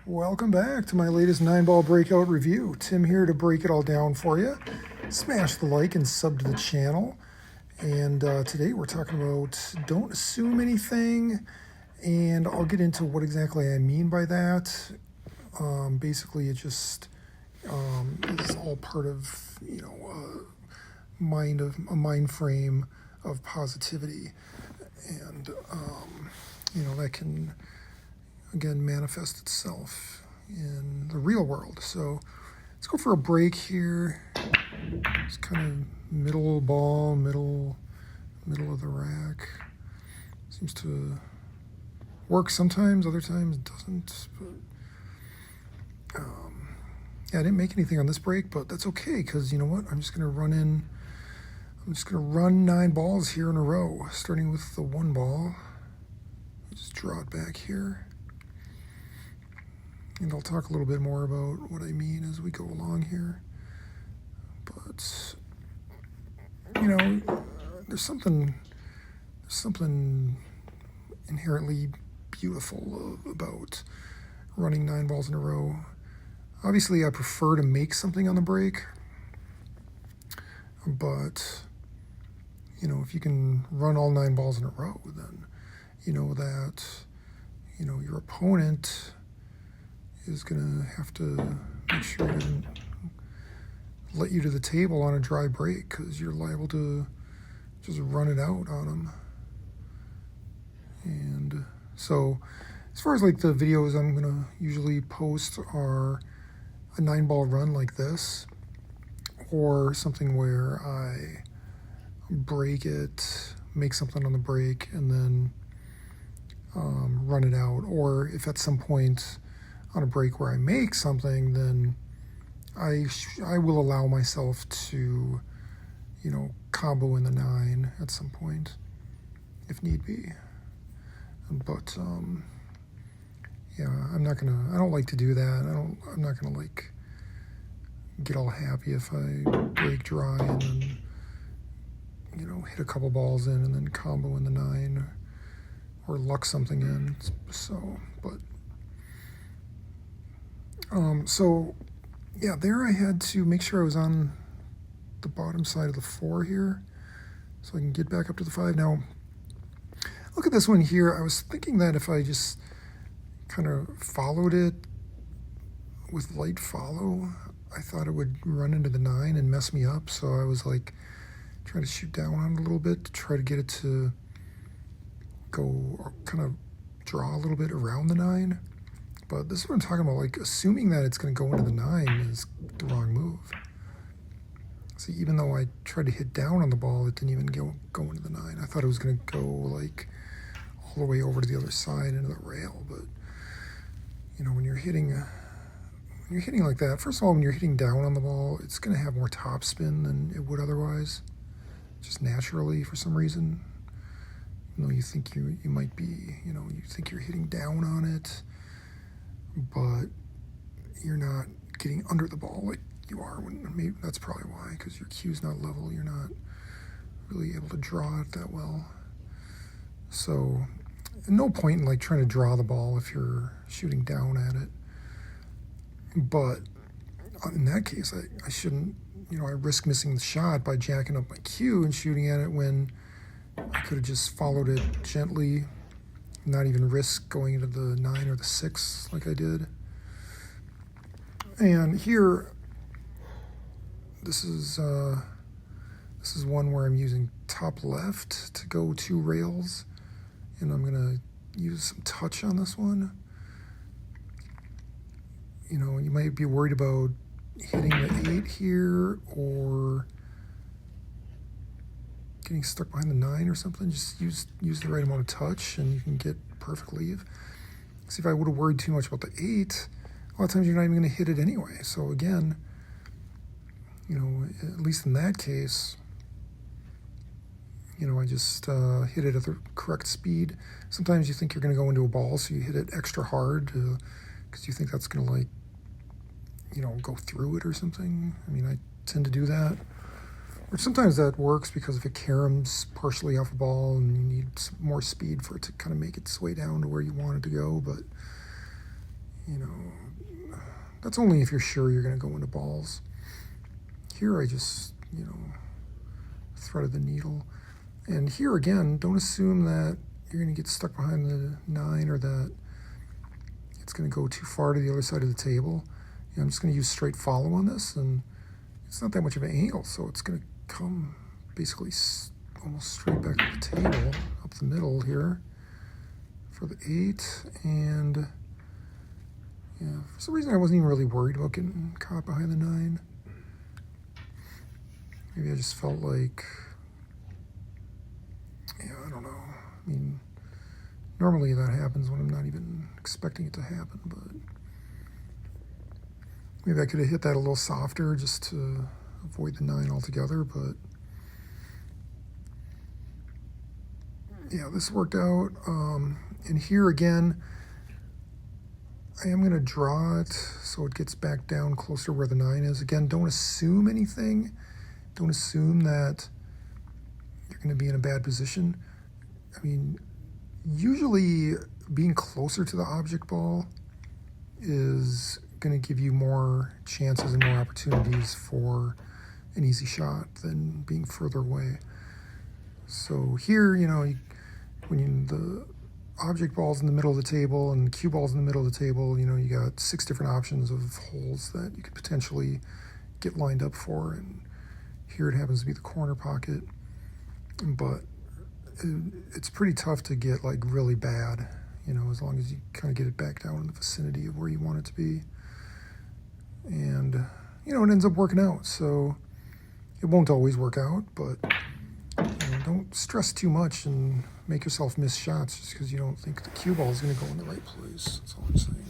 Welcome back to my latest 9-ball breakout review. Tim here to break it all down for you. Smash the like and sub to the channel. And today we're talking about don't assume anything, and I'll get into what exactly I mean by that. Basically, it just is all part of a mind frame of positivity, and that can again manifest itself in the real world. So let's go for a break here. It's kind of middle ball, middle of the rack. Seems to work sometimes, other times it doesn't. But yeah, I didn't make anything on this break, but that's okay, because you know what? I'm just gonna run 9 balls here in a row, starting with the 1 ball. Just draw it back here. And I'll talk a little bit more about what I mean as we go along here. But, there's something inherently beautiful about running 9 balls in a row. Obviously, I prefer to make something on the break. But, if you can run all 9 balls in a row, then you know that, your opponent is going to have to make sure he doesn't let you to the table on a dry break, because you're liable to just run it out on them. And so as far as like the videos I'm going to usually post are a 9-ball run like this, or something where I break it, make something on the break, and then run it out. Or if at some point on a break where I make something, then I will allow myself to, combo in the 9 at some point, if need be. But yeah, I don't like to do that. I'm not gonna like get all happy if I break dry and then, hit a couple balls in and then combo in the 9 or luck something in. So, but so yeah, there I had to make sure I was on the bottom side of the 4 here, so I can get back up to the 5. Now, look at this one here. I was thinking that if I just kind of followed it with light follow, I thought it would run into the 9 and mess me up. So I was like trying to shoot down on it a little bit to try to get it to go, or kind of draw a little bit around the 9. But this is what I'm talking about, like assuming that it's going to go into the 9 is the wrong move. See, even though I tried to hit down on the ball, it didn't even go into the 9. I thought it was going to go like all the way over to the other side into the rail. But when you're hitting like that, first of all, when you're hitting down on the ball, it's going to have more topspin than it would otherwise, just naturally for some reason. Even though you think you might be, you think you're hitting down on it, but you're not getting under the ball like you are when, maybe that's probably why, because your cue's not level. You're not really able to draw it that well. So no point in like trying to draw the ball if you're shooting down at it. But in that case, I shouldn't, I risk missing the shot by jacking up my cue and shooting at it, when I could have just followed it gently, not even risk going into the 9 or the 6 like I did. And here, this is one where I'm using top left to go 2 rails, and I'm gonna use some touch on this one. You might be worried about hitting the 8 here or getting stuck behind the 9 or something. Just use the right amount of touch and you can get perfect leave. See, if I would have worried too much about the 8, a lot of times you're not even going to hit it anyway. So again, at least in that case, I just hit it at the correct speed. Sometimes you think you're going to go into a ball, so you hit it extra hard because you think that's going to go through it or something. I mean, I tend to do that. Or sometimes that works because if a carom's partially off a ball and you need more speed for it to kind of make its way down to where you want it to go, but, that's only if you're sure you're going to go into balls. Here I just, threaded the needle. And here again, don't assume that you're going to get stuck behind the 9 or that it's going to go too far to the other side of the table. I'm just going to use straight follow on this, and it's not that much of an angle, so it's going to come basically almost straight back to the table, up the middle here for the 8. And yeah, for some reason I wasn't even really worried about getting caught behind the 9. Maybe I just felt like, I don't know. I mean, normally that happens when I'm not even expecting it to happen, but maybe I could have hit that a little softer just to avoid the 9 altogether, but yeah, this worked out. And here again, I am going to draw it so it gets back down closer where the 9 is. Again, don't assume anything. Don't assume that you're going to be in a bad position. I mean, usually being closer to the object ball is going to give you more chances and more opportunities for an easy shot than being further away. So here, when the object ball's in the middle of the table and cue ball's in the middle of the table, you got 6 different options of holes that you could potentially get lined up for, and here it happens to be the corner pocket, but it's pretty tough to get like really bad, as long as you kind of get it back down in the vicinity of where you want it to be. And, it ends up working out. So it won't always work out, but don't stress too much and make yourself miss shots just because you don't think the cue ball is going to go in the right place. That's all I'm saying.